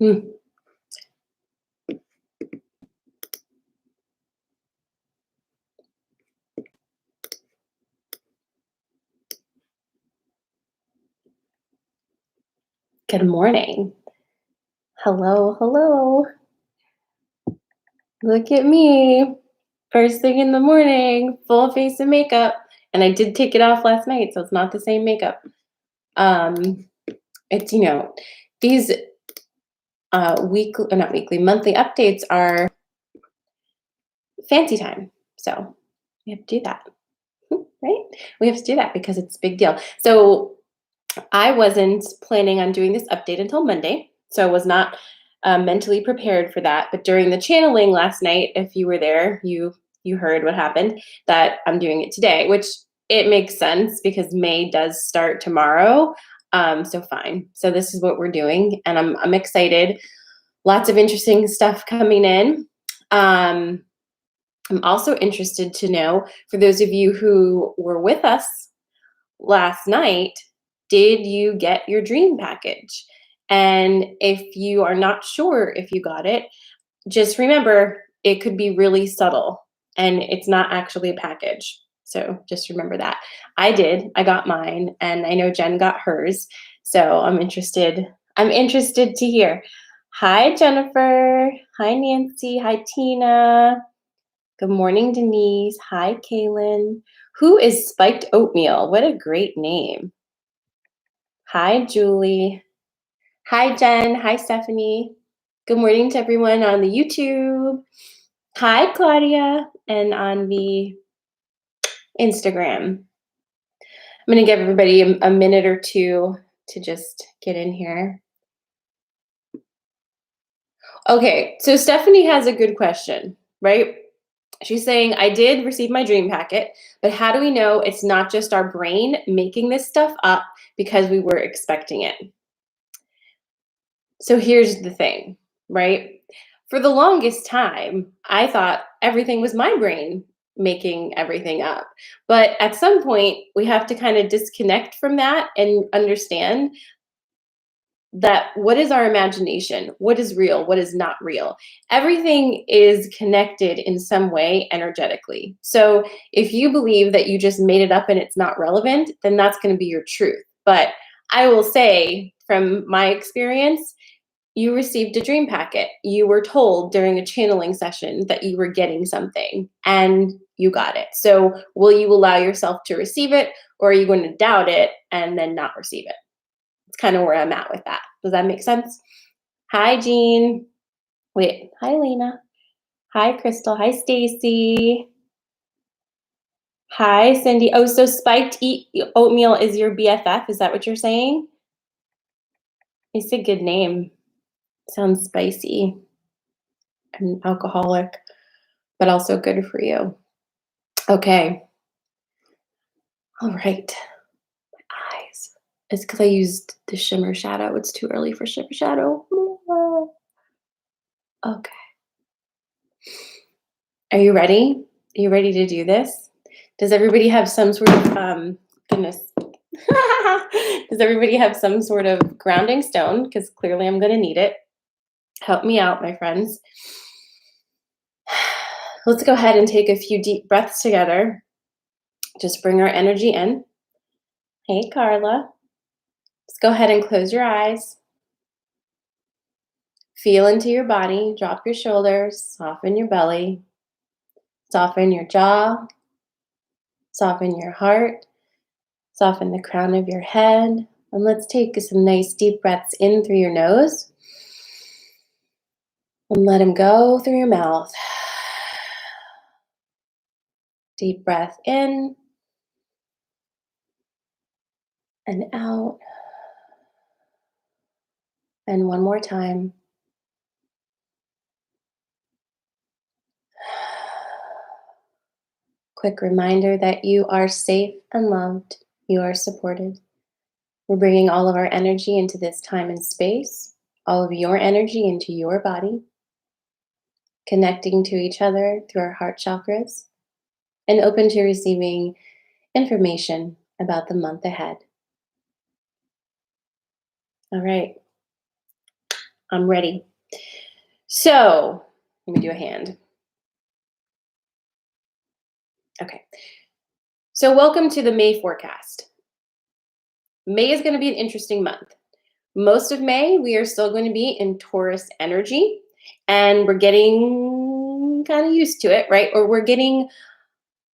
Hmm. Good morning. Hello, hello. Look at me. First thing in the morning, full face of makeup. And I did take it off last night, so it's not the same makeup. Um, it's, these not weekly, monthly updates are fancy time. So we have to do that, right? We have to do that because it's a big deal. So I wasn't planning on doing this update until Monday, so I was not mentally prepared for that. But during the channeling last night, if you were there, you heard what happened. That I'm doing it today, which it makes sense because May does start tomorrow. So fine. So this is what we're doing, and I'm excited. Lots of interesting stuff coming in. Um, I'm also interested to know, for those of you who were with us last night, did you get your dream package? And if you are not sure if you got it, just remember it could be really subtle and it's not actually a package. So just remember that. I did. I got mine and I know Jen got hers. So I'm interested. I'm interested to hear. Hi, Jennifer. Hi, Nancy. Hi, Tina. Good morning, Denise. Hi, Kaylin. Who is Spiked Oatmeal? What a great name. Hi, Julie. Hi, Jen. Hi, Stephanie. Good morning to everyone on the YouTube. Hi, Claudia. And on the Instagram. I'm going to give everybody a minute or two to just get in here. Okay, so Stephanie has a good question, right? She's saying, I did receive my dream packet, but how do we know it's not just our brain making this stuff up because we were expecting it? So here's the thing, right? For the longest time, I thought everything was my brain making everything up. But at some point, we have to kind of disconnect from that and understand that what is our imagination? What is real? What is not real? Everything is connected in some way energetically. So if you believe that you just made it up and it's not relevant, then that's going to be your truth. But I will say, from my experience, you received a dream packet. You were told during a channeling session that you were getting something and you got it. So will you allow yourself to receive it, or are you going to doubt it and then not receive it? It's kind of where I'm at with that. Does that make sense? Hi, Jean. Wait, hi, Lena. Hi, Crystal. Hi, Stacy. Hi, Cindy. Oh, so spiked oatmeal is your BFF? Is that what you're saying? It's a good name. Sounds spicy and alcoholic, but also good for you. Okay. All right. My eyes. It's because I used the shimmer shadow. It's too early for shimmer shadow. Okay. Are you ready? Are you ready to do this? Does everybody have some sort of goodness? Does everybody have some sort of grounding stone? Because clearly I'm going to need it. Help me out, my friends. Let's go ahead and take a few deep breaths together. Just bring our energy in. Hey, Carla. Let's go ahead and close your eyes. Feel into your body. Drop your shoulders. Soften your belly. Soften your jaw. Soften your heart. Soften the crown of your head. And let's take some nice deep breaths in through your nose. And let them go through your mouth. Deep breath in and out. And one more time. Quick reminder that you are safe and loved. You are supported. We're bringing all of our energy into this time and space, all of your energy into your body, connecting to each other through our heart chakras, and open to receiving information about the month ahead. All right. I'm ready. So let me do a hand. Okay. So welcome to the May forecast. May is going to be an interesting month. Most of May, we are still going to be in Taurus energy, and we're getting kind of used to it, right? Or we're getting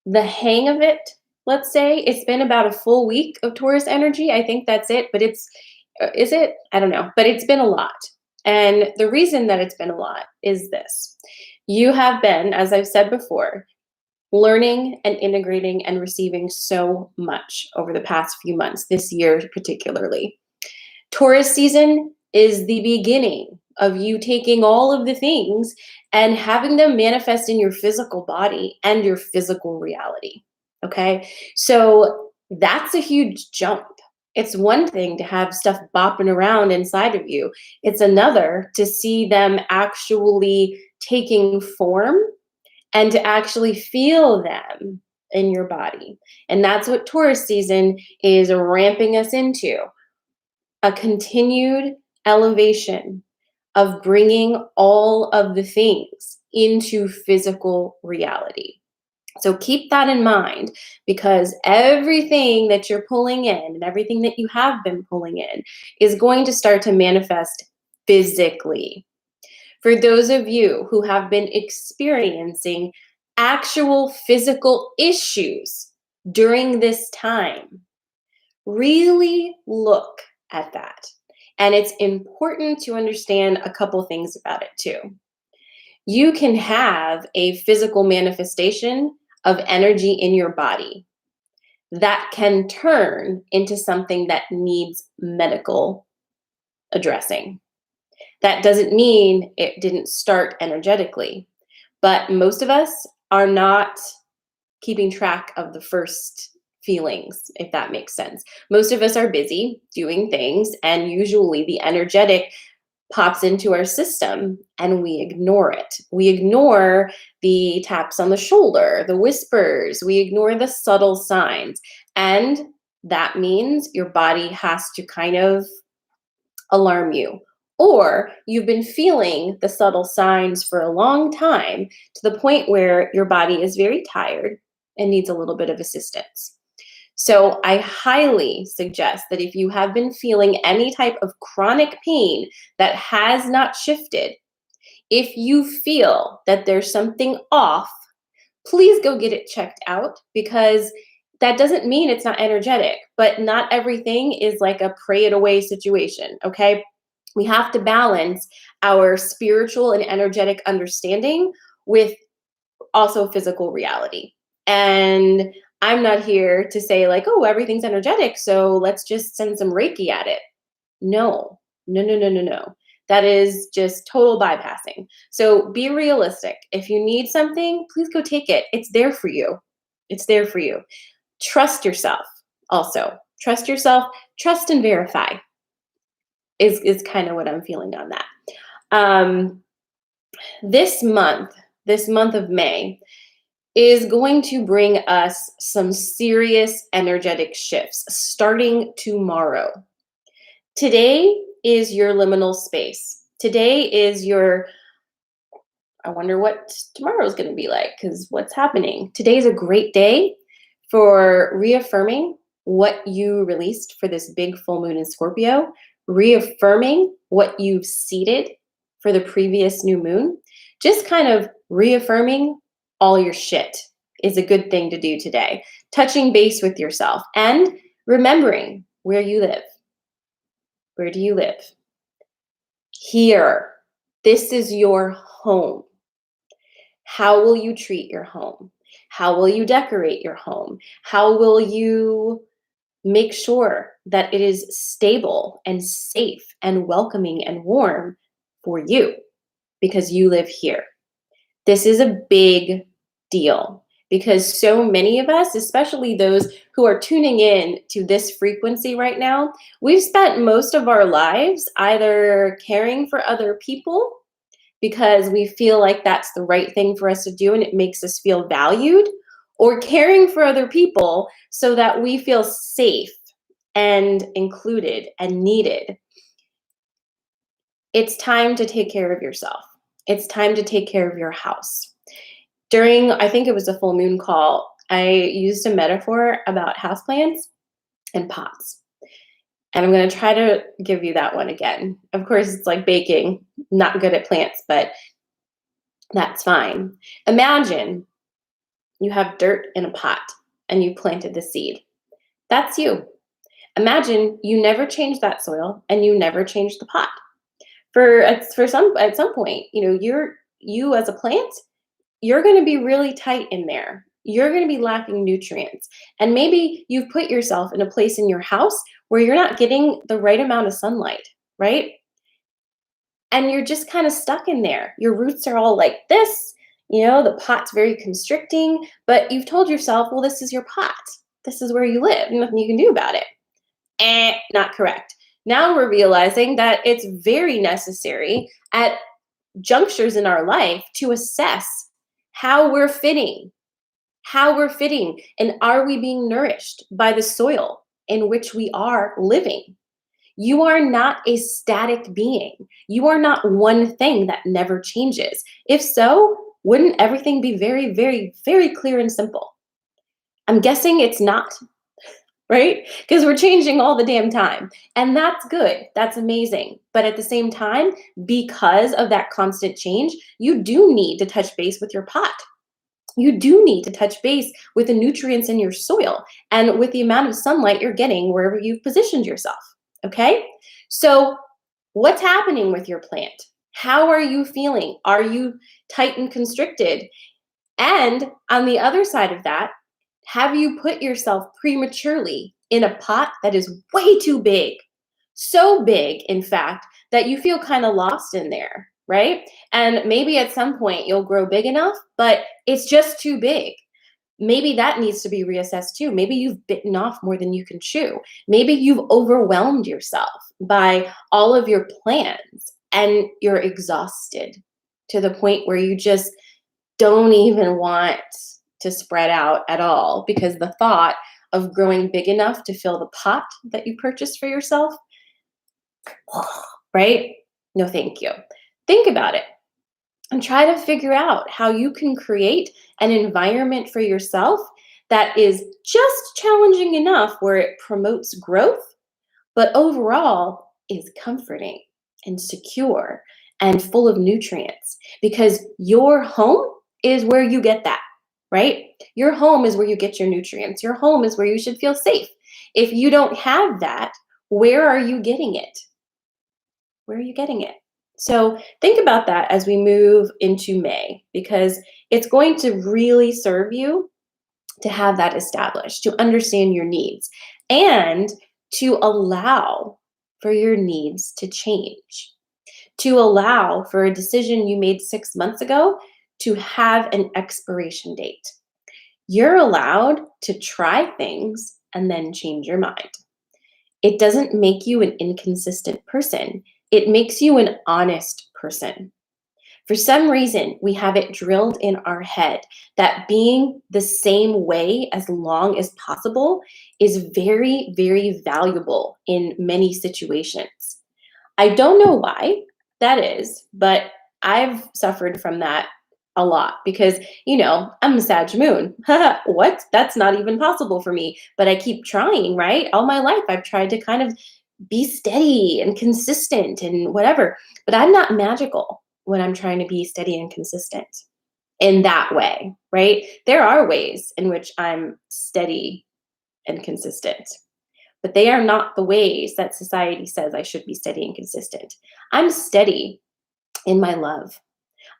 the hang of it, let's say. It's been about a full week of Taurus energy. I think that's it, but is it? I don't know, but it's been a lot. And the reason that it's been a lot is this. You have been, as I've said before, learning and integrating and receiving so much over the past few months, this year particularly. Taurus season is the beginning of you taking all of the things and having them manifest in your physical body and your physical reality. Okay. So that's a huge jump. It's one thing to have stuff bopping around inside of you, it's another to see them actually taking form and to actually feel them in your body. And that's what Taurus season is ramping us into, a continued elevation of bringing all of the things into physical reality. So keep that in mind, because everything that you're pulling in and everything that you have been pulling in is going to start to manifest physically. For those of you who have been experiencing actual physical issues during this time, really look at that. And it's important to understand a couple things about it too. You can have a physical manifestation of energy in your body that can turn into something that needs medical addressing. That doesn't mean it didn't start energetically, but most of us are not keeping track of the first feelings, if that makes sense. Most of us are busy doing things, and usually the energetic pops into our system and we ignore it. We ignore the taps on the shoulder, the whispers, we ignore the subtle signs. And that means your body has to kind of alarm you. Or you've been feeling the subtle signs for a long time to the point where your body is very tired and needs a little bit of assistance. So I highly suggest that if you have been feeling any type of chronic pain that has not shifted, if you feel that there's something off, please go get it checked out, because that doesn't mean it's not energetic, but not everything is like a pray it away situation, okay? We have to balance our spiritual and energetic understanding with also physical reality. And I'm not here to say, like, oh, everything's energetic, so let's just send some Reiki at it. No, no, no, no, no, no. That is just total bypassing. So be realistic. If you need something, please go take it. It's there for you. It's there for you. Trust yourself also. Trust yourself. Trust and verify is kind of what I'm feeling on that. Um, this month of May, is going to bring us some serious energetic shifts starting tomorrow. Today is your liminal space. Today is your, I wonder what tomorrow is going to be like, because what's happening? Today is a great day for reaffirming what you released for this big full moon in Scorpio, reaffirming what you've seeded for the previous new moon, just kind of reaffirming all your shit is a good thing to do today. Touching base with yourself and remembering where you live. Where do you live? Here. This is your home. How will you treat your home? How will you decorate your home? How will you make sure that it is stable and safe and welcoming and warm for you? Because you live here. This is a big deal, because so many of us, especially those who are tuning in to this frequency right now, we've spent most of our lives either caring for other people because we feel like that's the right thing for us to do and it makes us feel valued, or caring for other people so that we feel safe and included and needed. It's time to take care of yourself. It's time to take care of your house. During, I think it was a full moon call, I used a metaphor about houseplants and pots. And I'm going to try to give you that one again. Of course, it's like baking, not good at plants, but that's fine. Imagine you have dirt in a pot and you planted the seed. That's you. Imagine you never change that soil and you never change the pot. At some point, you as a plant, you're going to be really tight in there. You're going to be lacking nutrients. And maybe you've put yourself in a place in your house where you're not getting the right amount of sunlight, right? And you're just kind of stuck in there. Your roots are all like this, the pot's very constricting, but you've told yourself, well, this is your pot. This is where you live. Nothing you can do about it. Not correct. Now we're realizing that it's very necessary at junctures in our life to assess how we're fitting, and are we being nourished by the soil in which we are living? You are not a static being. You are not one thing that never changes. If so, wouldn't everything be very, very, very clear and simple? I'm guessing it's not, right? Because we're changing all the damn time. And that's good. That's amazing. But at the same time, because of that constant change, you do need to touch base with your pot. You do need to touch base with the nutrients in your soil and with the amount of sunlight you're getting wherever you've positioned yourself. Okay? So, what's happening with your plant? How are you feeling? Are you tight and constricted? And on the other side of that, have you put yourself prematurely in a pot that is way too big? So big, in fact, that you feel kind of lost in there, right? And maybe at some point you'll grow big enough, but it's just too big. Maybe that needs to be reassessed too. Maybe you've bitten off more than you can chew. Maybe you've overwhelmed yourself by all of your plans and you're exhausted to the point where you just don't even want to spread out at all because the thought of growing big enough to fill the pot that you purchased for yourself, right? No, thank you. Think about it and try to figure out how you can create an environment for yourself that is just challenging enough where it promotes growth, but overall is comforting and secure and full of nutrients because your home is where you get that, right? Your home is where you get your nutrients. Your home is where you should feel safe. If you don't have that, where are you getting it? Where are you getting it? So think about that as we move into May, because it's going to really serve you to have that established, to understand your needs, and to allow for your needs to change, to allow for a decision you made 6 months ago to have an expiration date. You're allowed to try things and then change your mind. It doesn't make you an inconsistent person. It makes you an honest person. For some reason, we have it drilled in our head that being the same way as long as possible is very, very valuable in many situations. I don't know why that is, but I've suffered from that a lot because, I'm a Sag moon. What? That's not even possible for me. But I keep trying, right? All my life, I've tried to kind of be steady and consistent and whatever. But I'm not magical when I'm trying to be steady and consistent in that way, right? There are ways in which I'm steady and consistent, but they are not the ways that society says I should be steady and consistent. I'm steady in my love.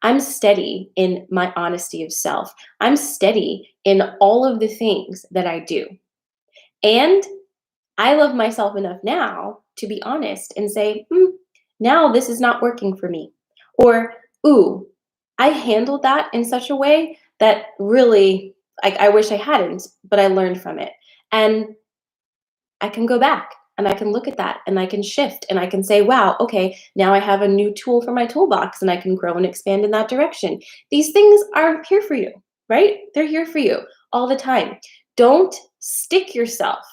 I'm steady in my honesty of self. I'm steady in all of the things that I do. And I love myself enough now to be honest and say, now this is not working for me. Or, ooh, I handled that in such a way that really, I wish I hadn't, but I learned from it. And I can go back and I can look at that and I can shift and I can say, wow, okay, now I have a new tool for my toolbox and I can grow and expand in that direction. These things are here for you, right? They're here for you all the time. Don't stick yourself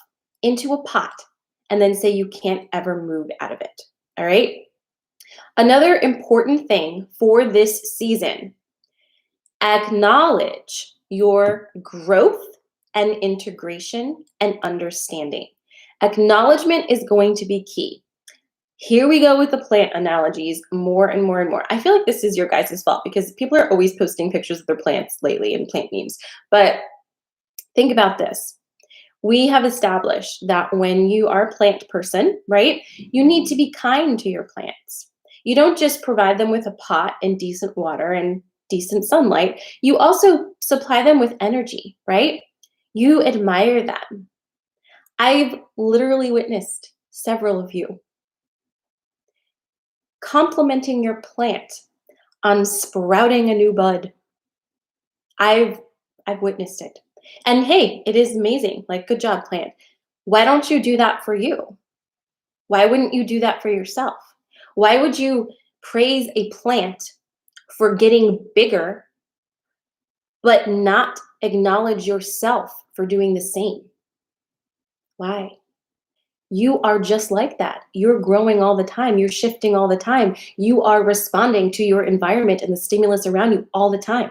into a pot and then say you can't ever move out of it. All right? Another important thing for this season, acknowledge your growth and integration and understanding. Acknowledgement is going to be key. Here we go with the plant analogies more and more and more. I feel like this is your guys' fault because people are always posting pictures of their plants lately and plant memes. But think about this. We have established that when you are a plant person, right, you need to be kind to your plants. You don't just provide them with a pot and decent water and decent sunlight. You also supply them with energy, right? You admire them. I've literally witnessed several of you complimenting your plant on sprouting a new bud. I've witnessed it. And hey, it is amazing. Like, good job, plant. Why don't you do that for you? Why wouldn't you do that for yourself? Why would you praise a plant for getting bigger, but not acknowledge yourself for doing the same? Why? You are just like that. You're growing all the time. You're shifting all the time. You are responding to your environment and the stimulus around you all the time.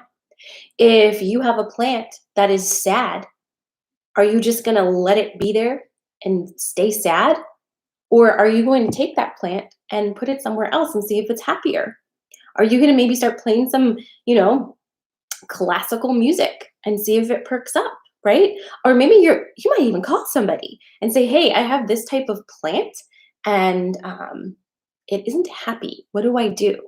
If you have a plant that is sad, are you just going to let it be there and stay sad? Or are you going to take that plant and put it somewhere else and see if it's happier? Are you going to maybe start playing some, classical music and see if it perks up, right? Or maybe you might even call somebody and say, "Hey, I have this type of plant and it isn't happy. What do I do?"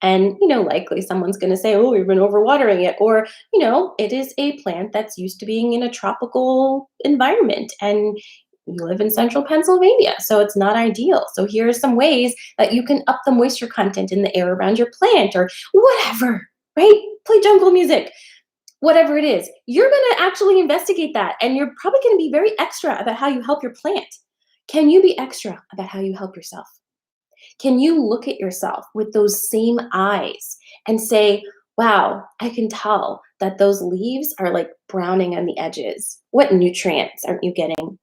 And, likely someone's going to say, "Oh, you've been overwatering it." Or, it is a plant that's used to being in a tropical environment and you live in central Pennsylvania, so it's not ideal. So here are some ways that you can up the moisture content in the air around your plant or whatever, right? Play jungle music, whatever it is. You're going to actually investigate that and you're probably going to be very extra about how you help your plant. Can you be extra about how you help yourself? Can you look at yourself with those same eyes and say, "Wow, I can tell that those leaves are like browning on the edges. What nutrients aren't you getting?"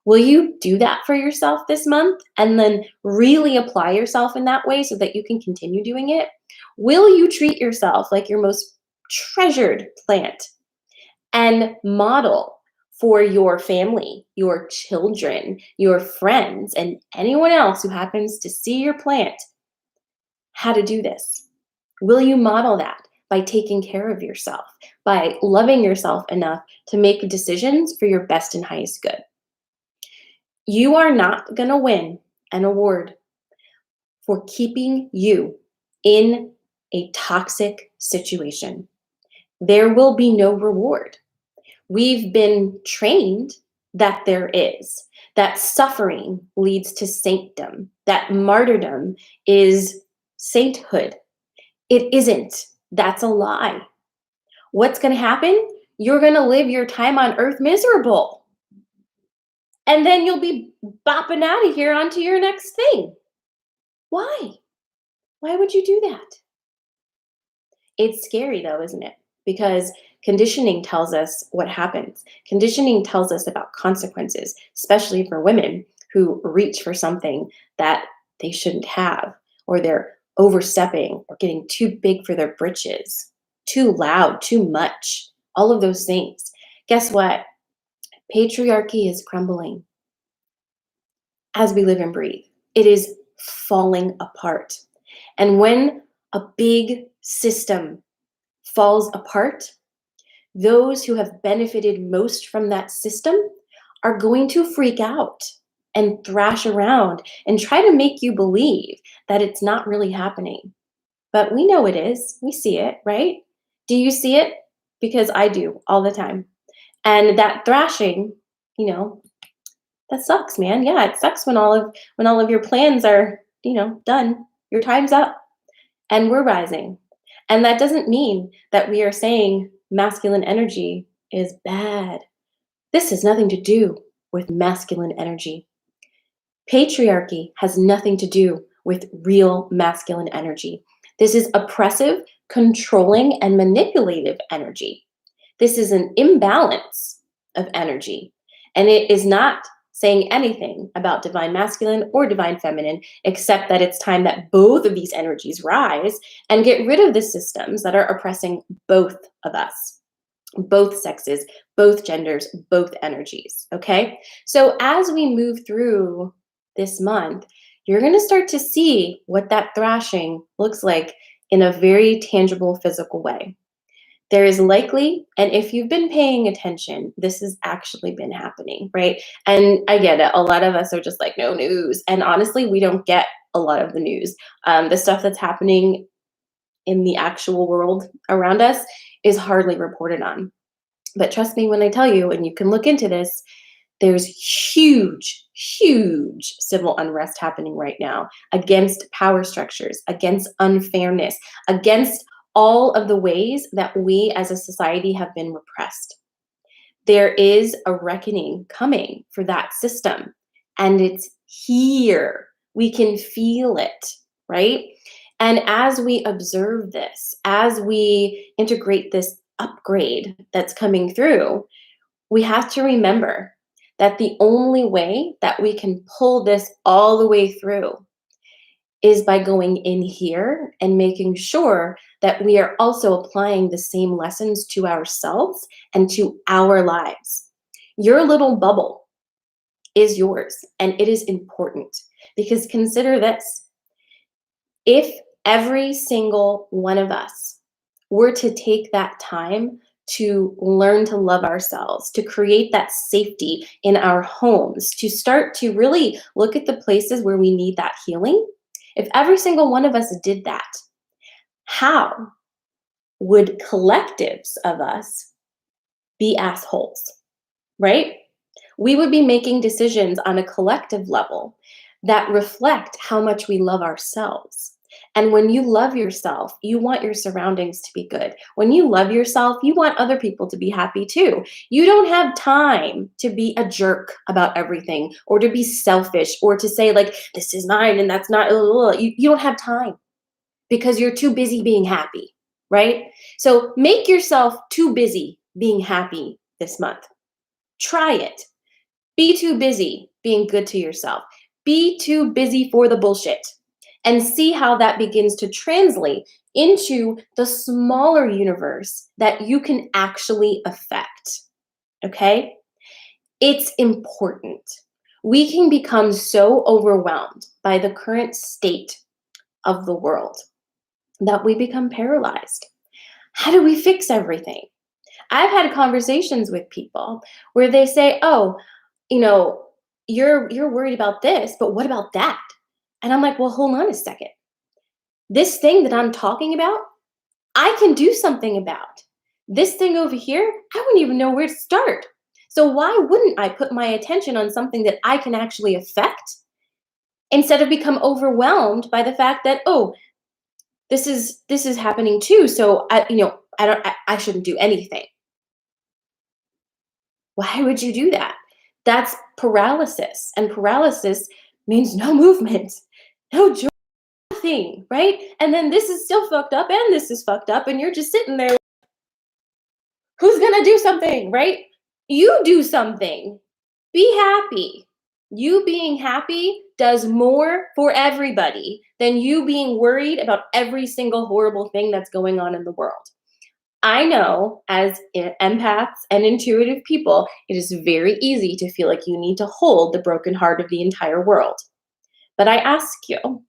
Will you do that for yourself this month and then really apply yourself in that way so that you can continue doing it? Will you treat yourself like your most treasured plant and model for your family, your children, your friends, and anyone else who happens to see your plant how to do this? Will you model that by taking care of yourself, by loving yourself enough to make decisions for your best and highest good? You are not going to win an award for keeping you in a toxic situation. There will be no reward. We've been trained that there is, that suffering leads to saintdom, that martyrdom is sainthood. It isn't. That's a lie. What's going to happen? You're going to live your time on earth miserable. And then you'll be bopping out of here onto your next thing. Why? Why would you do that? It's scary though, isn't it? Because conditioning tells us what happens. Conditioning tells us about consequences, especially for women who reach for something that they shouldn't have, or they're overstepping or getting too big for their britches, too loud, too much, all of those things. Guess what? Patriarchy is crumbling as we live and breathe. It is falling apart. And when a big system falls apart, those who have benefited most from that system are going to freak out and thrash around and try to make you believe that it's not really happening. But we know it is. We see it, right? Do you see it? Because I do all the time. And that thrashing, that sucks, man. Yeah, it sucks when all of your plans are, done. Your time's up and we're rising. And that doesn't mean that we are saying masculine energy is bad. This has nothing to do with masculine energy. Patriarchy has nothing to do with real masculine energy. This is oppressive, controlling, and manipulative energy. This is an imbalance of energy, and it is not saying anything about divine masculine or divine feminine, except that it's time that both of these energies rise and get rid of the systems that are oppressing both of us, both sexes, both genders, both energies. Okay. So as we move through this month, you're going to start to see what that thrashing looks like in a very tangible, physical way. There is likely, and if you've been paying attention, this has actually been happening, right? And I get it. A lot of us are just like, no news. And honestly, we don't get a lot of the news. The stuff that's happening in the actual world around us is hardly reported on. But trust me when I tell you, and you can look into this, there's huge, huge civil unrest happening right now against power structures, against unfairness, against all of the ways that we as a society have been repressed. There is a reckoning coming for that system, and it's here. We can feel it, right? And as we observe this, as we integrate this upgrade that's coming through, we have to remember that the only way that we can pull this all the way through is by going in here and making sure that we are also applying the same lessons to ourselves and to our lives. Your little bubble is yours, and it is important because consider this. If every single one of us were to take that time to learn to love ourselves, to create that safety in our homes, to start to really look at the places where we need that healing, if every single one of us did that, how would collectives of us be assholes, right? We would be making decisions on a collective level that reflect how much we love ourselves. And when you love yourself, you want your surroundings to be good. When you love yourself, you want other people to be happy too. You don't have time to be a jerk about everything or to be selfish or to say, like, this is mine and that's not. You don't have time because you're too busy being happy, right? So make yourself too busy being happy this month. Try it. Be too busy being good to yourself. Be too busy for the bullshit. And see how that begins to translate into the smaller universe that you can actually affect. Okay? It's important. We can become so overwhelmed by the current state of the world that we become paralyzed. How do we fix everything? I've had conversations with people where they say, "Oh, you know, you're worried about this, but what about that?" And I'm like, "Well, hold on a second. This thing that I'm talking about, I can do something about. This thing over here, I wouldn't even know where to start. So why wouldn't I put my attention on something that I can actually affect instead of become overwhelmed by the fact that, oh, this is happening too, so I shouldn't do anything." Why would you do that? That's paralysis, and paralysis means no movement, no joy, nothing, right? And then this is still fucked up, and this is fucked up, and you're just sitting there. Who's gonna do something, right? You do something. Be happy. You being happy does more for everybody than you being worried about every single horrible thing that's going on in the world. I know as empaths and intuitive people, it is very easy to feel like you need to hold the broken heart of the entire world. But I ask you,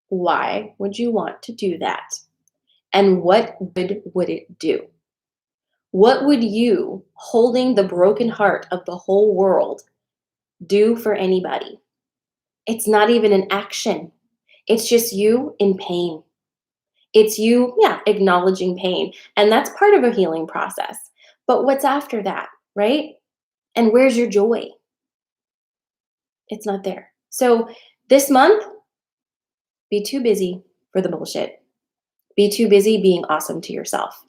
why would you want to do that? And what good would it do? What would you, holding the broken heart of the whole world, do for anybody? It's not even an action. It's just you in pain. It's you, yeah, acknowledging pain. And that's part of a healing process. But what's after that, right? And where's your joy? It's not there. So this month, be too busy for the bullshit. Be too busy being awesome to yourself.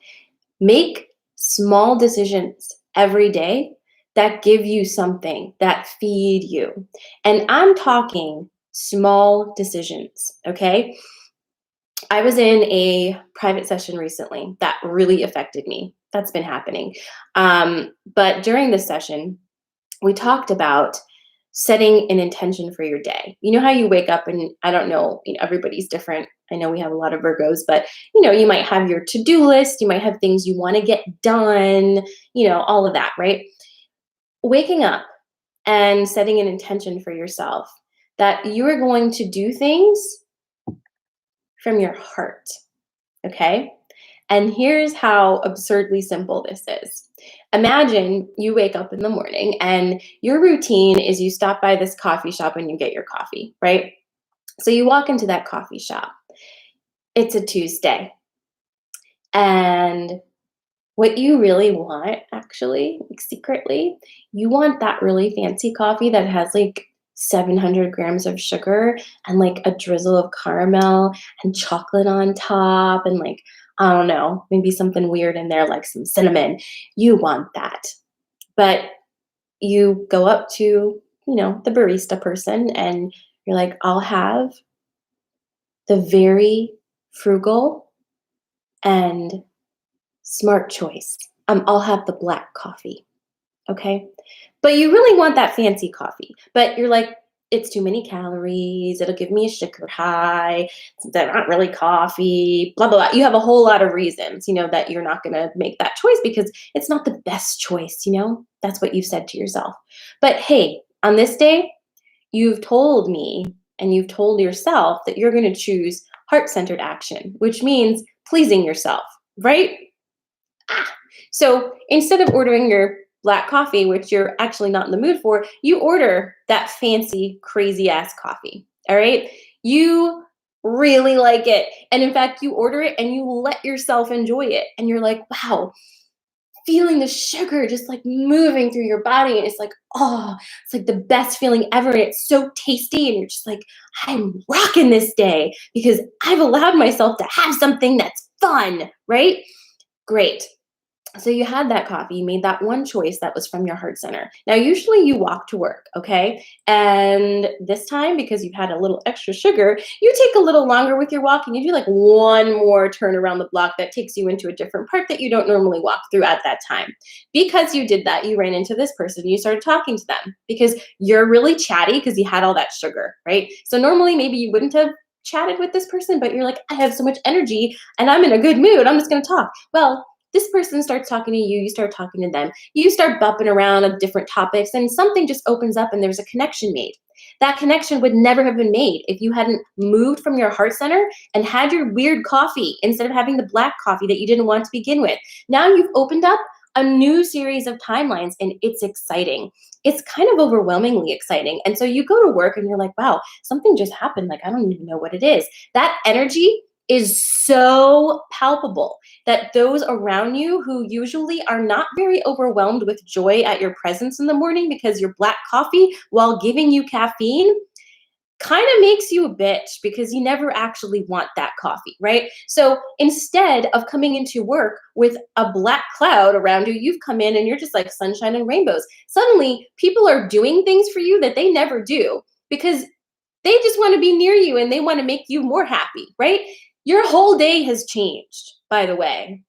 Make small decisions every day that give you something, that feed you. And I'm talking small decisions, okay? I was in a private session recently that really affected me. That's been happening. But during this session, we talked about setting an intention for your day. You know how you wake up and I don't know, everybody's different. I know we have a lot of Virgos, but you might have your to-do list, you might have things you want to get done, all of that, right? Waking up and setting an intention for yourself that you are going to do things from your heart, okay? And here's how absurdly simple this is. Imagine you wake up in the morning and your routine is you stop by this coffee shop and you get your coffee, right? So you walk into that coffee shop. It's a Tuesday. And what you really want, actually, like secretly, you want that really fancy coffee that has like 700 grams of sugar and like a drizzle of caramel and chocolate on top and like, I don't know, maybe something weird in there like some cinnamon. You want that. But you go up to, the barista person and you're like, I'll have the very frugal and smart choice. I'll have the black coffee. Okay. But you really want that fancy coffee. But you're like, it's too many calories. It'll give me a sugar high. They're not really coffee, blah, blah, blah. You have a whole lot of reasons, that you're not going to make that choice because it's not the best choice, That's what you've said to yourself. But hey, on this day, you've told me and you've told yourself that you're going to choose heart-centered action, which means pleasing yourself, right? So instead of ordering your black coffee, which you're actually not in the mood for, you order that fancy, crazy ass coffee. All right. You really like it. And in fact, you order it and you let yourself enjoy it. And you're like, wow, feeling the sugar just like moving through your body. And it's like, oh, it's like the best feeling ever. And it's so tasty. And you're just like, I'm rocking this day because I've allowed myself to have something that's fun, right? Great. So you had that coffee, you made that one choice that was from your heart center. Now, usually you walk to work, okay? And this time, because you've had a little extra sugar, you take a little longer with your walk and you do like one more turn around the block that takes you into a different part that you don't normally walk through at that time. Because you did that, you ran into this person, you started talking to them because you're really chatty because you had all that sugar, right? So normally maybe you wouldn't have chatted with this person, but you're like, I have so much energy and I'm in a good mood. I'm just going to talk. Well, this person starts talking to you, you start talking to them, you start bumping around on different topics, and something just opens up and there's a connection made. That connection would never have been made if you hadn't moved from your heart center and had your weird coffee instead of having the black coffee that you didn't want to begin with. Now you've opened up a new series of timelines and it's exciting. It's kind of overwhelmingly exciting. And so you go to work and you're like, wow, something just happened. Like, I don't even know what it is. That energy is so palpable that those around you who usually are not very overwhelmed with joy at your presence in the morning because your black coffee, while giving you caffeine, kind of makes you a bitch because you never actually want that coffee, right? So instead of coming into work with a black cloud around you, you've come in and you're just like sunshine and rainbows. Suddenly, people are doing things for you that they never do because they just want to be near you and they want to make you more happy, right? Your whole day has changed, by the way,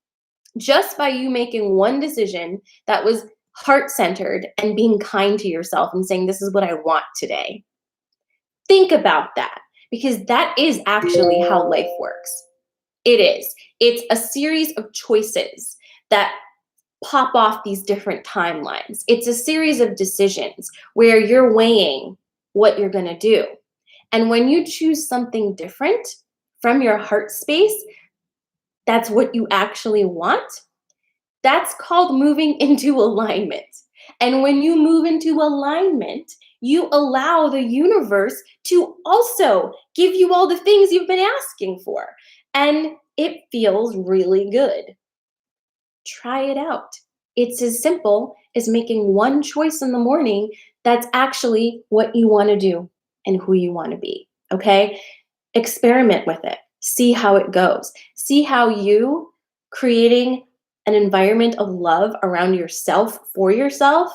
just by you making one decision that was heart centered and being kind to yourself and saying, this is what I want today. Think about that because that is actually how life works. It is. It's a series of choices that pop off these different timelines. It's a series of decisions where you're weighing what you're going to do. And when you choose something different from your heart space, that's what you actually want. That's called moving into alignment. And when you move into alignment, you allow the universe to also give you all the things you've been asking for. And it feels really good. Try it out. It's as simple as making one choice in the morning that's actually what you want to do and who you want to be. Okay? Experiment with it. See how it goes. See how you creating an environment of love around yourself for yourself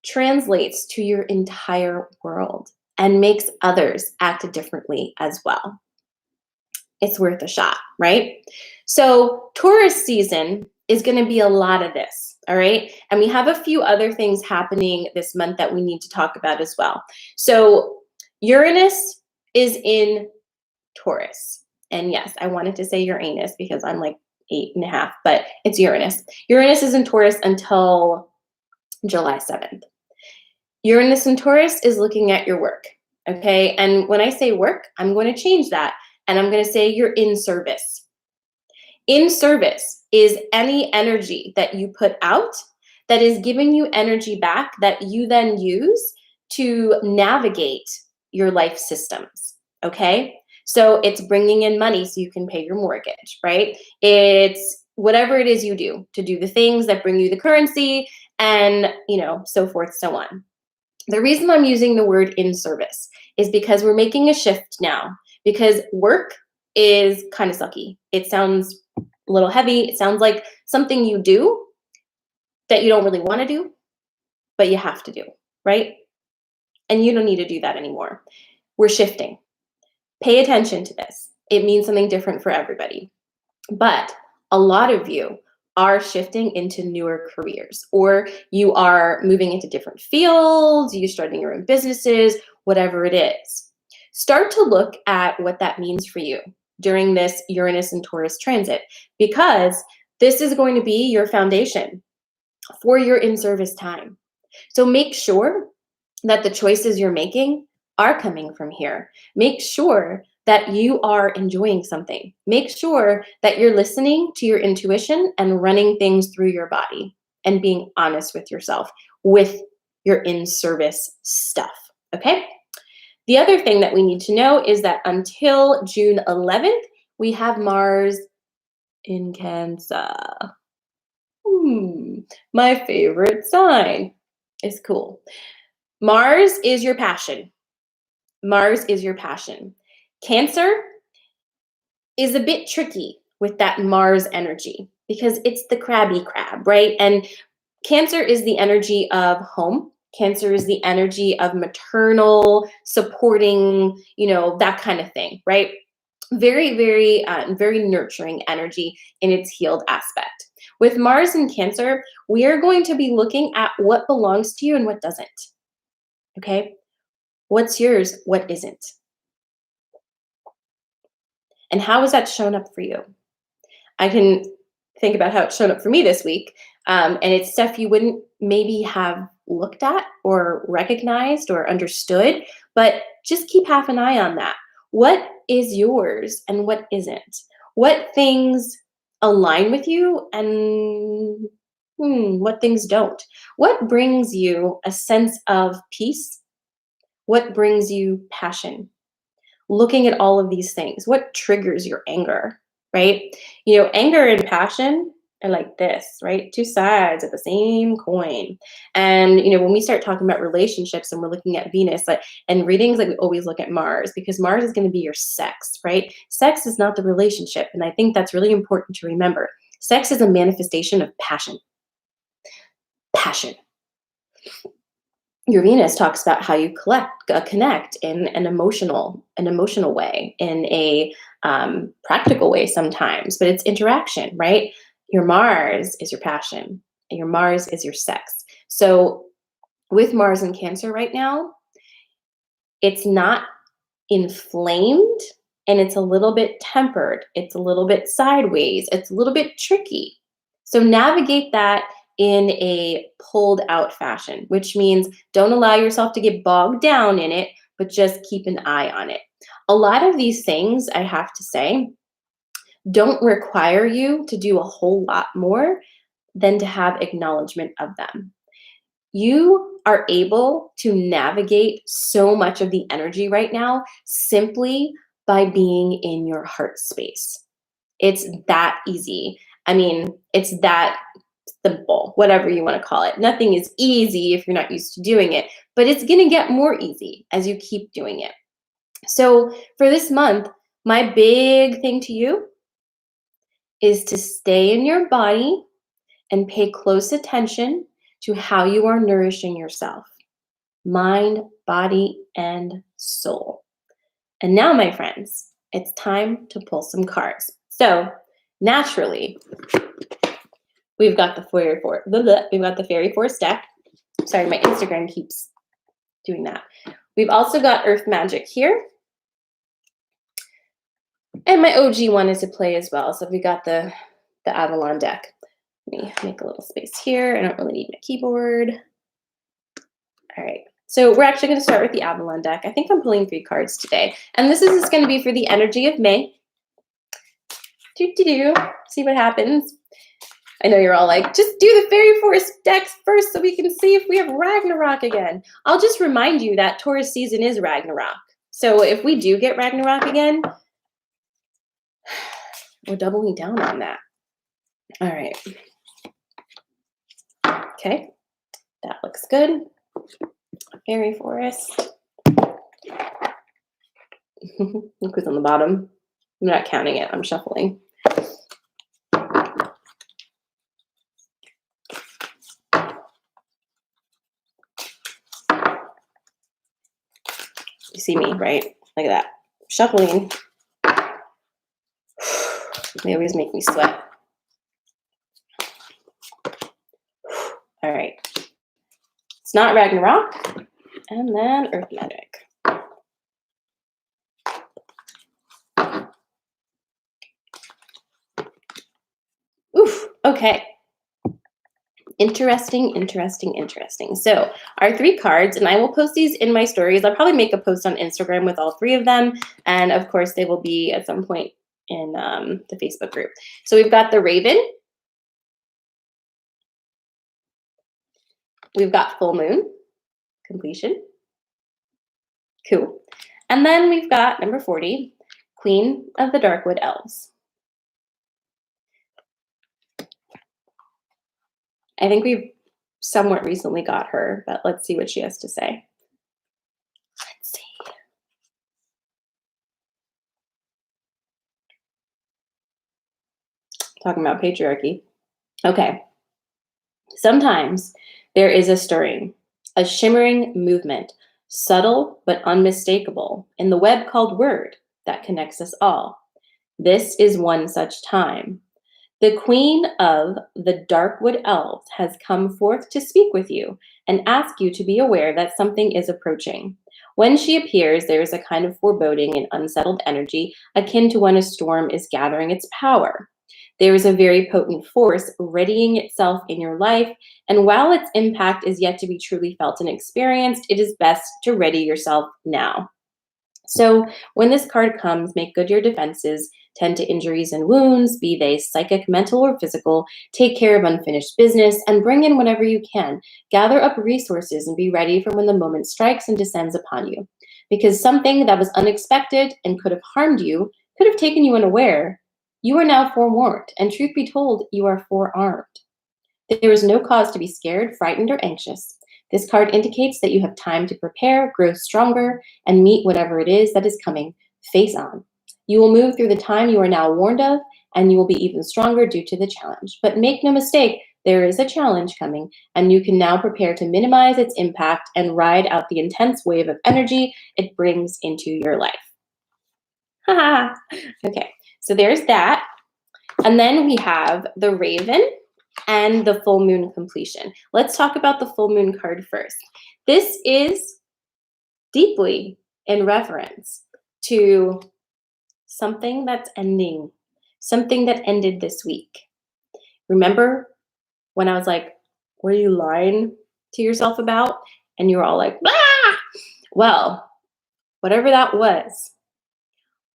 translates to your entire world and makes others act differently as well. It's worth a shot, right? So Taurus season is going to be a lot of this. All right. And we have a few other things happening this month that we need to talk about as well. So, Uranus is in Taurus. And yes, I wanted to say Uranus because I'm like 8.5, but it's Uranus. Uranus is in Taurus until July 7th. Uranus in Taurus is looking at your work. Okay. And when I say work, I'm going to change that. And I'm going to say you're in service. In service is any energy that you put out that is giving you energy back that you then use to navigate your life systems. Okay. So it's bringing in money so you can pay your mortgage, right? It's whatever it is you do to do the things that bring you the currency and, so forth, so on. The reason I'm using the word in service is because we're making a shift now because work is kind of sucky. It sounds a little heavy. It sounds like something you do that you don't really want to do, but you have to do, right? And you don't need to do that anymore. We're shifting. Pay attention to this. It means something different for everybody. But a lot of you are shifting into newer careers, or you are moving into different fields, you're starting your own businesses, whatever it is. Start to look at what that means for you during this Uranus and Taurus transit, because this is going to be your foundation for your in-service time. So make sure that the choices you're making are coming from here. Make sure that you are enjoying something. Make sure that you're listening to your intuition and running things through your body and being honest with yourself with your in-service stuff, okay? The other thing that we need to know is that until June 11th, we have Mars in Cancer. My favorite sign. It's cool. Mars is your passion. Mars is your passion. Cancer is a bit tricky with that Mars energy because it's the crabby crab, right? And Cancer is the energy of home. Cancer is the energy of maternal, supporting, that kind of thing, right? Very, very, very nurturing energy in its healed aspect. With Mars in Cancer, we are going to be looking at what belongs to you and what doesn't. Okay? What's yours? What isn't? And how has that shown up for you? I can think about how it's shown up for me this week. And it's stuff you wouldn't maybe have looked at or recognized or understood, but just keep half an eye on that. What is yours and what isn't? What things align with you and what things don't? What brings you a sense of peace? What brings you passion? Looking at all of these things, what triggers your anger, right? Anger and passion are like this, right? Two sides of the same coin. And, when we start talking about relationships and we're looking at Venus and readings, we always look at Mars because Mars is going to be your sex, right? Sex is not the relationship. And I think that's really important to remember. Sex is a manifestation of passion. Passion. Your Venus talks about how you connect in an emotional way, in a practical way sometimes, but it's interaction, right? Your Mars is your passion, and your Mars is your sex. So with Mars in Cancer right now, it's not inflamed and it's a little bit tempered. It's a little bit sideways. It's a little bit tricky. So navigate that in a pulled out fashion, which means don't allow yourself to get bogged down in it, but just keep an eye on it. A lot of these things, I have to say, don't require you to do a whole lot more than to have acknowledgement of them. You are able to navigate so much of the energy right now simply by being in your heart space. It's that easy. It's that simple, whatever you want to call it. Nothing is easy if you're not used to doing it, but it's going to get more easy as you keep doing it. So for this month, my big thing to you is to stay in your body and pay close attention to how you are nourishing yourself, mind, body, and soul. And now, my friends, it's time to pull some cards. So naturally, We've got the we've got the fairy forest deck. Sorry, my Instagram keeps doing that. We've also got Earth Magic here. And my OG wanted to play as well. So we got the Avalon deck. Let me make a little space here. I don't really need my keyboard. All right. So we're actually going to start with the Avalon deck. I think I'm pulling 3 cards today. And this is going to be for the energy of May. See what happens. I know you're all like, just do the Fairy Forest decks first so we can see if we have Ragnarok again. I'll just remind you that Taurus season is Ragnarok. So if we do get Ragnarok again, we're doubling down on that. All right. Okay, that looks good. Fairy Forest. Look who's on the bottom. I'm not counting it, I'm shuffling. You see me, right? Look at that. Shuffling. They always make me sweat. All right. It's not Ragnarok. And then Earth Magic. Oof, okay. Interesting. So our 3 cards, and I will post these in my stories. I'll probably make a post on Instagram with all 3 of them. And of course, they will be at some point in the Facebook group. So we've got the Raven. We've got Full Moon, completion. Cool. And then we've got number 40, Queen of the Darkwood Elves. I think we've somewhat recently got her, but let's see what she has to say. Let's see. Talking about patriarchy. Okay. Sometimes there is a stirring, a shimmering movement, subtle but unmistakable, in the web called word that connects us all. This is one such time. The Queen of the Darkwood Elves has come forth to speak with you and ask you to be aware that something is approaching. When she appears, there is a kind of foreboding and unsettled energy akin to when a storm is gathering its power. There is a very potent force readying itself in your life, and while its impact is yet to be truly felt and experienced, it is best to ready yourself now. So when this card comes, make good your defenses, tend to injuries and wounds, be they psychic, mental, or physical, take care of unfinished business, and bring in whatever you can. Gather up resources and be ready for when the moment strikes and descends upon you. Because something that was unexpected and could have harmed you, could have taken you unaware, you are now forewarned, and truth be told, you are forearmed. There is no cause to be scared, frightened, or anxious. This card indicates that you have time to prepare, grow stronger, and meet whatever it is that is coming face on. You will move through the time you are now warned of, and you will be even stronger due to the challenge. But make no mistake, there is a challenge coming, and you can now prepare to minimize its impact and ride out the intense wave of energy it brings into your life. Haha. Okay, so there's that. And then we have the Raven and the Full Moon completion. Let's talk about the Full Moon card first. This is deeply in reference to something that's ending, something that ended this week. Remember when I was like, what are you lying to yourself about? And you were all like, ah! Well, whatever that was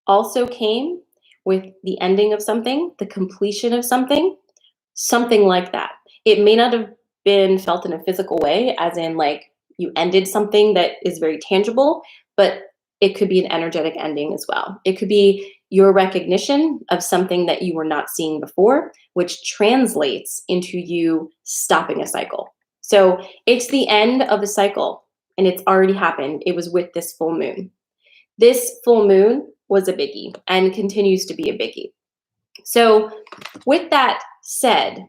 also came with the ending of something, the completion of something, something like that. It may not have been felt in a physical way, as in like you ended something that is very tangible, but it could be an energetic ending as well. It could be your recognition of something that you were not seeing before, which translates into you stopping a cycle. So it's the end of a cycle, and it's already happened. It was with this full moon. This full moon was a biggie and continues to be a biggie. So with that said,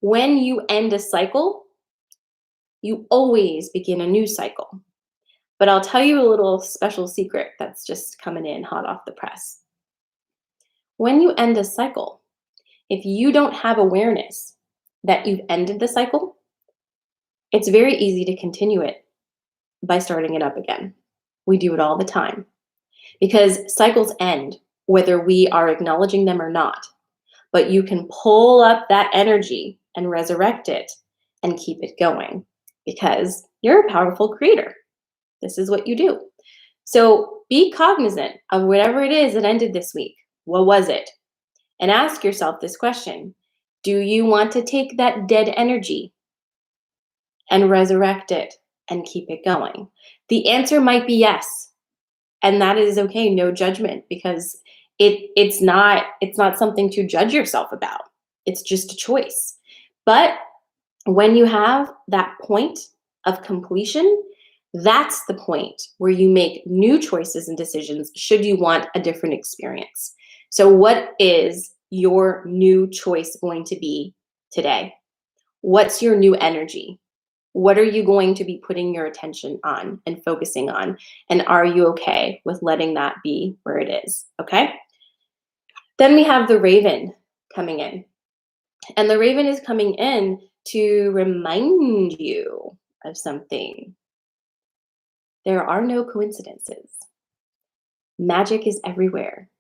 when you end a cycle, you always begin a new cycle. But I'll tell you a little special secret that's just coming in hot off the press. When you end a cycle, If you don't have awareness that you've ended the cycle, it's very easy to continue it by starting it up again. We do it all the time because cycles end whether we are acknowledging them or not. But you can pull up that energy and resurrect it and keep it going because you're a powerful creator. This is what you do. So be cognizant of whatever it is that ended this week. What was it? And ask yourself this question. Do you want to take that dead energy and resurrect it and keep it going? The answer might be yes. And that is okay, no judgment, because it's not something to judge yourself about. It's just a choice. But when you have that point of completion, that's the point where you make new choices and decisions should you want a different experience. So what is your new choice going to be today? What's your new energy? What are you going to be putting your attention on and focusing on? And are you okay with letting that be where it is? Okay. Then we have the Raven coming in. And the Raven is coming in to remind you of something. There are no coincidences. Magic is everywhere.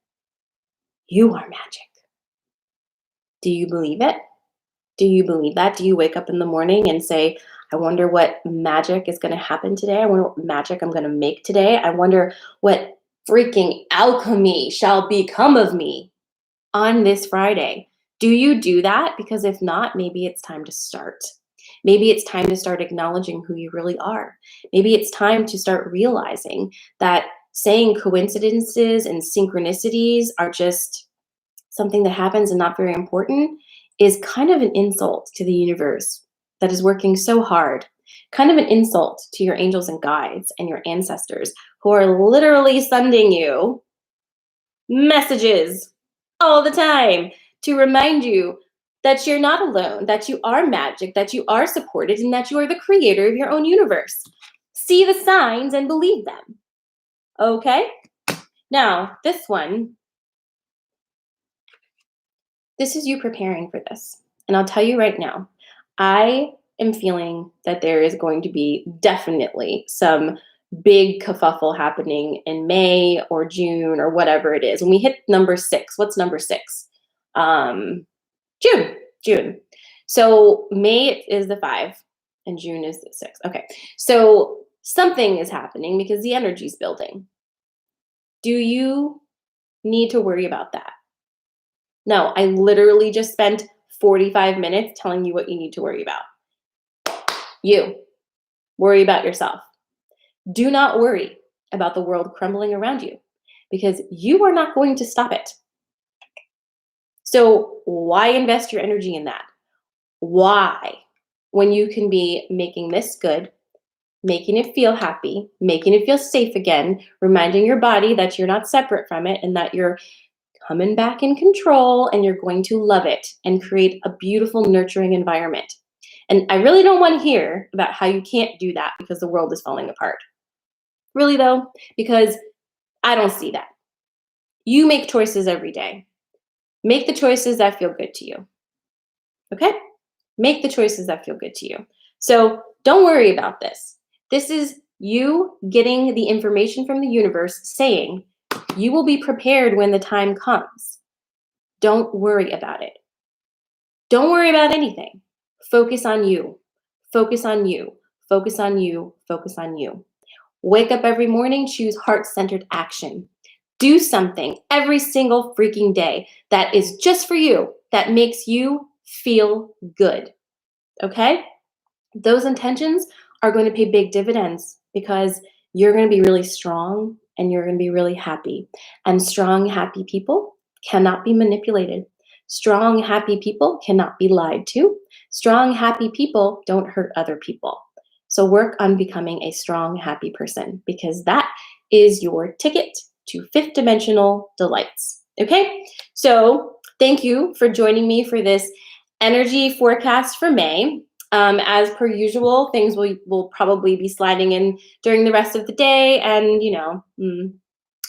You are magic. Do you believe it? Do you believe that? Do you wake up in the morning and say, I wonder what magic is going to happen today? I wonder what magic I'm going to make today. I wonder what freaking alchemy shall become of me on this Friday. Do you do that? Because if not, maybe it's time to start. Maybe it's time to start acknowledging who you really are. Maybe it's time to start realizing that saying coincidences and synchronicities are just something that happens and not very important is kind of an insult to the universe that is working so hard, kind of an insult to your angels and guides and your ancestors who are literally sending you messages all the time to remind you that you're not alone, that you are magic, that you are supported, and that you are the creator of your own universe. See the signs and believe them. Okay? Now, this one, this is you preparing for this. And I'll tell you right now, I am feeling that there is going to be definitely some big kerfuffle happening in May or June or whatever it is. When we hit number 6, what's number 6? June. So May is the 5 and June is the 6. Okay. So something is happening because the energy is building. Do you need to worry about that? No, I literally just spent 45 minutes telling you what you need to worry about. You worry about yourself. Do not worry about the world crumbling around you because you are not going to stop it. So why invest your energy in that? Why? When you can be making this good, making it feel happy, making it feel safe again, reminding your body that you're not separate from it and that you're coming back in control and you're going to love it and create a beautiful, nurturing environment. And I really don't want to hear about how you can't do that because the world is falling apart. Really though, because I don't see that. You make choices every day. Make the choices that feel good to you. Okay? Make the choices that feel good to you. So don't worry about this. This is you getting the information from the universe saying you will be prepared when the time comes. Don't worry about it. Don't worry about anything. Focus on you. Focus on you. Focus on you. Focus on you. Wake up every morning, choose heart-centered action. Do something every single freaking day that is just for you, that makes you feel good. Okay? Those intentions are going to pay big dividends because you're going to be really strong and you're going to be really happy. And strong, happy people cannot be manipulated. Strong, happy people cannot be lied to. Strong, happy people don't hurt other people. So work on becoming a strong, happy person because that is your ticket to fifth dimensional delights. Okay? So thank you for joining me for this energy forecast for May. As per usual, things will probably be sliding in during the rest of the day. And,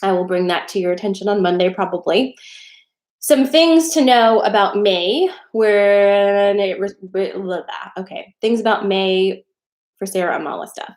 I will bring that to your attention on Monday probably. Some things to know about May, things about May for Sarah Amala stuff.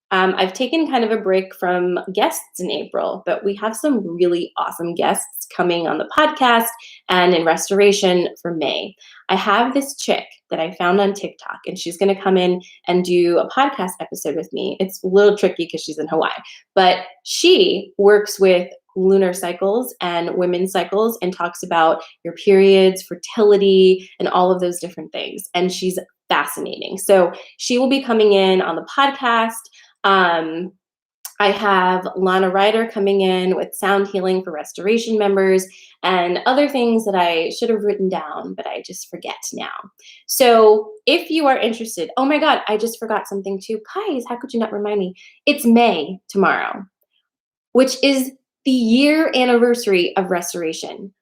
I've taken kind of a break from guests in April, but we have some really awesome guests coming on the podcast and in restoration for May. I have this chick that I found on TikTok, and she's going to come in and do a podcast episode with me. It's a little tricky because she's in Hawaii, but she works with lunar cycles and women's cycles and talks about your periods, fertility, and all of those different things. And she's fascinating. So she will be coming in on the podcast. I have Lana Ryder coming in with sound healing for restoration members and other things that I should have written down, but I just forget now. So if you are interested, oh my God, I just forgot something too. Guys, how could you not remind me? It's May tomorrow, which is the year anniversary of restoration.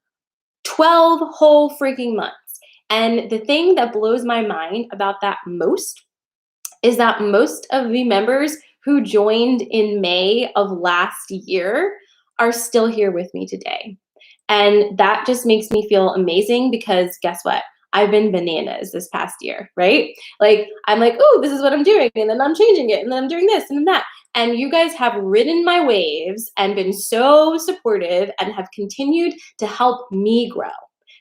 12 whole freaking months. And the thing that blows my mind about that most is that most of the members who joined in May of last year are still here with me today. And that just makes me feel amazing because guess what? I've been bananas this past year, right? Like, I'm like, oh, this is what I'm doing. And then I'm changing it. And then I'm doing this and that. And you guys have ridden my waves and been so supportive and have continued to help me grow.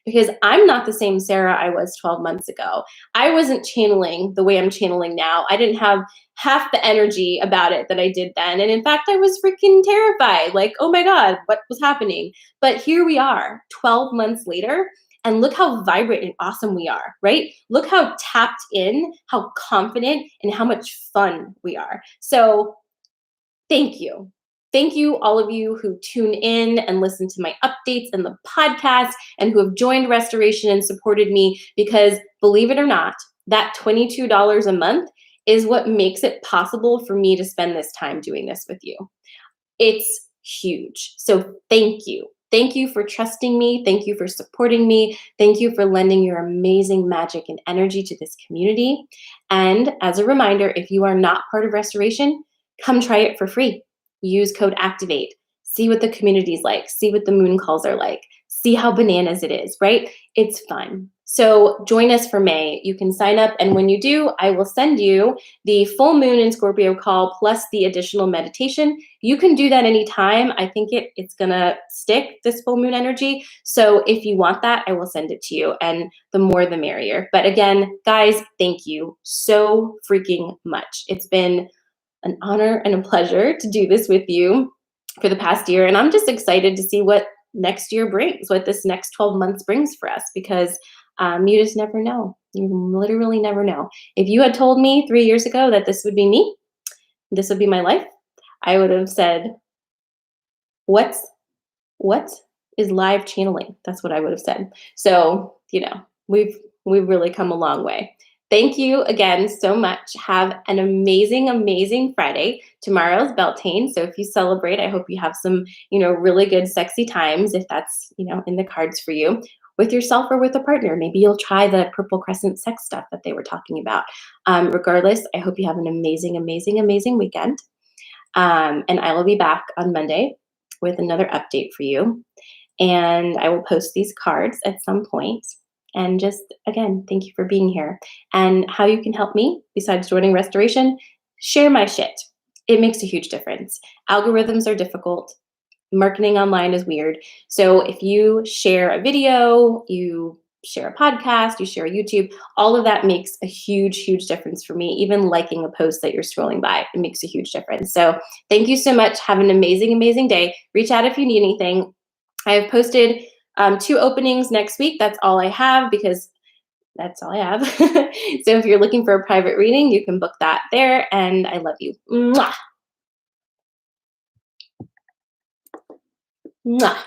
Because I'm not the same Sarah I was 12 months ago. I wasn't channeling the way I'm channeling now. I didn't have half the energy about it that I did then. And in fact, I was freaking terrified. Like, oh my God, what was happening? But here we are 12 months later. And look how vibrant and awesome we are, right? Look how tapped in, how confident, and how much fun we are. So thank you. Thank you, all of you who tune in and listen to my updates and the podcast and who have joined Restoration and supported me because believe it or not, that $22 a month is what makes it possible for me to spend this time doing this with you. It's huge. So thank you. Thank you for trusting me. Thank you for supporting me. Thank you for lending your amazing magic and energy to this community. And as a reminder, if you are not part of Restoration, come try it for free. Use code ACTIVATE. See what the community's like. See what the moon calls are like. See how bananas it is, right? It's fun. So join us for May. You can sign up, and when you do, I will send you the full moon in Scorpio call plus the additional meditation. You can do that anytime. I think it's gonna stick, this full moon energy. So if you want that, I will send it to you, and the more the merrier. But again, guys, thank you so freaking much. It's been an honor and a pleasure to do this with you for the past year. And I'm just excited to see what next year brings, what this next 12 months brings for us, because you just never know. You literally never know. If you had told me 3 years ago that this would be me, this would be my life, I would have said, what is live channeling? That's what I would have said. So, we've really come a long way. Thank you again so much. Have an amazing, amazing Friday. Tomorrow's Beltane. So if you celebrate, I hope you have some, really good, sexy times, if that's, in the cards for you, with yourself or with a partner. Maybe you'll try the Purple Crescent sex stuff that they were talking about. Regardless, I hope you have an amazing, amazing, amazing weekend. And I will be back on Monday with another update for you. And I will post these cards at some point. And just, again, thank you for being here. And how you can help me, besides joining Restoration, share my shit. It makes a huge difference. Algorithms are difficult. Marketing online is weird. So if you share a video, you share a podcast, you share a YouTube, all of that makes a huge, huge difference for me. Even liking a post that you're scrolling by, it makes a huge difference. So thank you so much. Have an amazing, amazing day. Reach out if you need anything. I have posted 2 openings next week. That's all I have because that's all I have. So if you're looking for a private reading, you can book that there. And I love you. Mwah. Mwah.